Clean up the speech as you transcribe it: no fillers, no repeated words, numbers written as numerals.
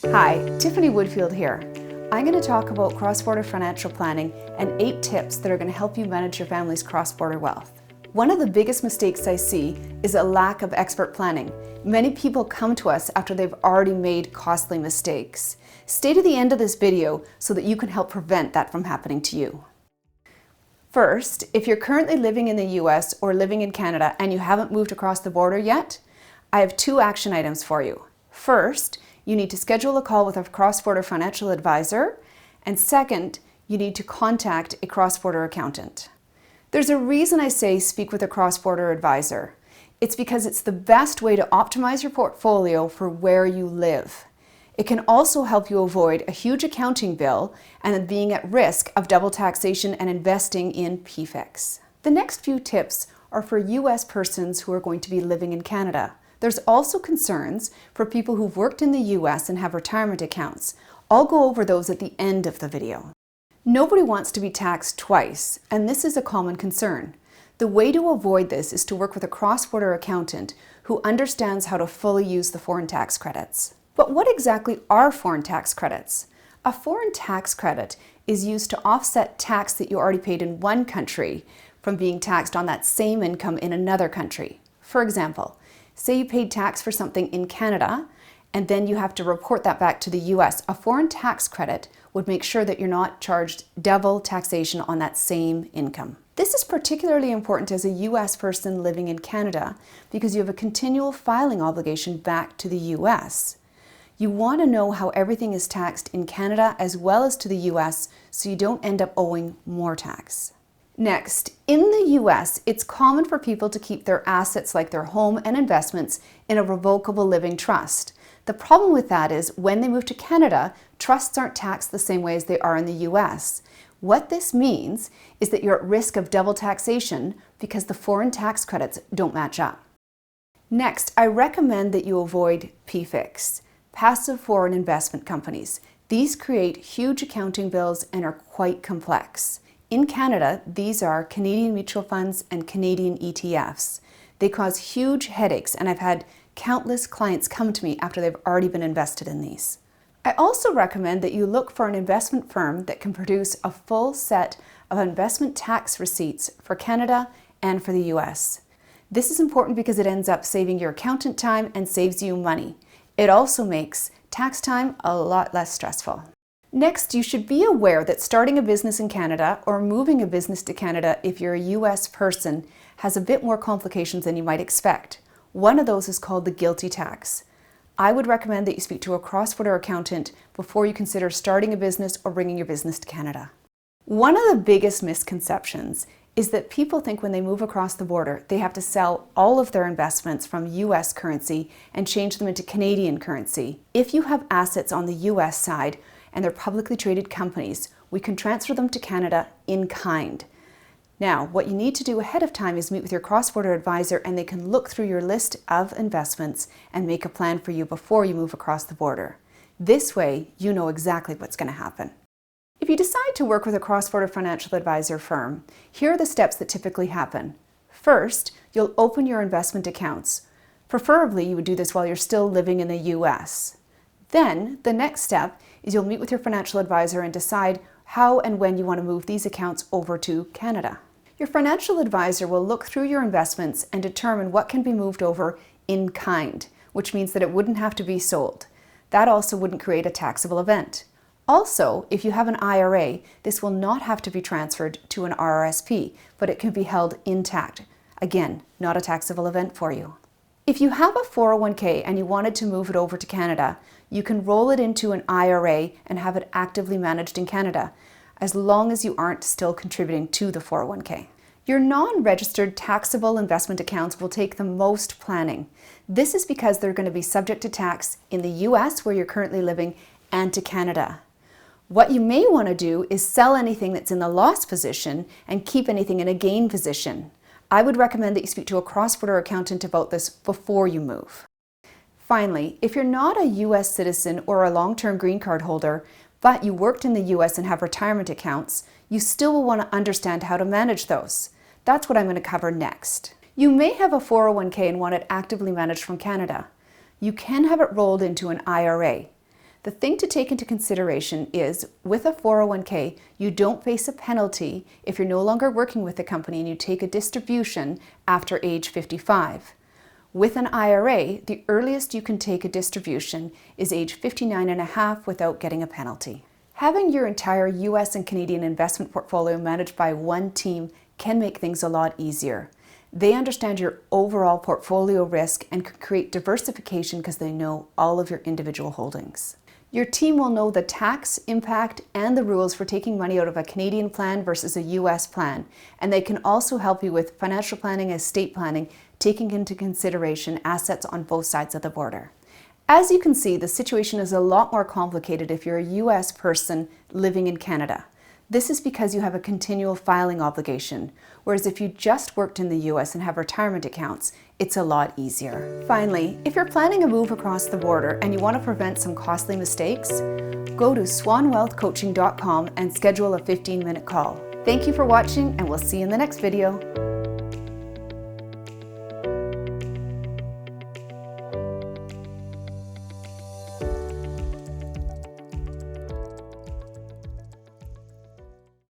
Hi, Tiffany Woodfield here. I'm going to talk about cross-border financial planning and 8 tips that are going to help you manage your family's cross-border wealth. One of the biggest mistakes I see is a lack of expert planning. Many people come to us after they've already made costly mistakes. Stay to the end of this video so that you can help prevent that from happening to you. First, if you're currently living in the US or living in Canada and you haven't moved across the border yet, I have 2 action items for you. First, you need to schedule a call with a cross-border financial advisor, and second, you need to contact a cross-border accountant. There's a reason I say speak with a cross-border advisor. It's because it's the best way to optimize your portfolio for where you live. It can also help you avoid a huge accounting bill and being at risk of double taxation and investing in PFICs. The next few tips are for US persons who are going to be living in Canada. There's also concerns for people who've worked in the US and have retirement accounts. I'll go over those at the end of the video. Nobody wants to be taxed twice, and this is a common concern. The way to avoid this is to work with a cross-border accountant who understands how to fully use the foreign tax credits. But what exactly are foreign tax credits? A foreign tax credit is used to offset tax that you already paid in one country from being taxed on that same income in another country. For example, say you paid tax for something in Canada and then you have to report that back to the US. A foreign tax credit would make sure that you're not charged double taxation on that same income. This is particularly important as a US person living in Canada because you have a continual filing obligation back to the US. You want to know how everything is taxed in Canada as well as to the US so you don't end up owing more tax. Next, in the US, it's common for people to keep their assets like their home and investments in a revocable living trust. The problem with that is when they move to Canada, trusts aren't taxed the same way as they are in the US. What this means is that you're at risk of double taxation because the foreign tax credits don't match up. Next, I recommend that you avoid PFICs, passive foreign investment companies. These create huge accounting bills and are quite complex. In Canada, these are Canadian mutual funds and Canadian ETFs. They cause huge headaches, and I've had countless clients come to me after they've already been invested in these. I also recommend that you look for an investment firm that can produce a full set of investment tax receipts for Canada and for the US. This is important because it ends up saving your accountant time and saves you money. It also makes tax time a lot less stressful. Next, you should be aware that starting a business in Canada or moving a business to Canada if you're a US person has a bit more complications than you might expect. One of those is called the GILTI Tax. I would recommend that you speak to a cross-border accountant before you consider starting a business or bringing your business to Canada. One of the biggest misconceptions is that people think when they move across the border, they have to sell all of their investments from US currency and change them into Canadian currency. If you have assets on the US side, and they're publicly traded companies, we can transfer them to Canada in kind. Now, what you need to do ahead of time is meet with your cross-border advisor and they can look through your list of investments and make a plan for you before you move across the border. This way, you know exactly what's going to happen. If you decide to work with a cross-border financial advisor firm, here are the steps that typically happen. First, you'll open your investment accounts. Preferably, you would do this while you're still living in the US. Then, the next step is you'll meet with your financial advisor and decide how and when you want to move these accounts over to Canada. Your financial advisor will look through your investments and determine what can be moved over in kind, which means that it wouldn't have to be sold. That also wouldn't create a taxable event. Also, if you have an IRA, this will not have to be transferred to an RRSP, but it can be held intact. Again, not a taxable event for you. If you have a 401k and you wanted to move it over to Canada, you can roll it into an IRA and have it actively managed in Canada, as long as you aren't still contributing to the 401k. Your non-registered taxable investment accounts will take the most planning. This is because they're going to be subject to tax in the US where you're currently living and to Canada. What you may want to do is sell anything that's in the loss position and keep anything in a gain position. I would recommend that you speak to a cross-border accountant about this before you move. Finally, if you're not a US citizen or a long-term green card holder, but you worked in the US and have retirement accounts, you still will want to understand how to manage those. That's what I'm going to cover next. You may have a 401k and want it actively managed from Canada. You can have it rolled into an IRA. The thing to take into consideration is, with a 401k, you don't face a penalty if you're no longer working with the company and you take a distribution after age 55. With an IRA, the earliest you can take a distribution is age 59 and a half without getting a penalty. Having your entire US and Canadian investment portfolio managed by one team can make things a lot easier. They understand your overall portfolio risk and can create diversification because they know all of your individual holdings. Your team will know the tax impact and the rules for taking money out of a Canadian plan versus a US plan, and they can also help you with financial planning and estate planning, taking into consideration assets on both sides of the border. As you can see, the situation is a lot more complicated if you're a US person living in Canada. This is because you have a continual filing obligation, whereas if you just worked in the US and have retirement accounts, it's a lot easier. Finally, if you're planning a move across the border and you want to prevent some costly mistakes, go to swanwealthcoaching.com and schedule a 15-minute call. Thank you for watching, and we'll see you in the next video.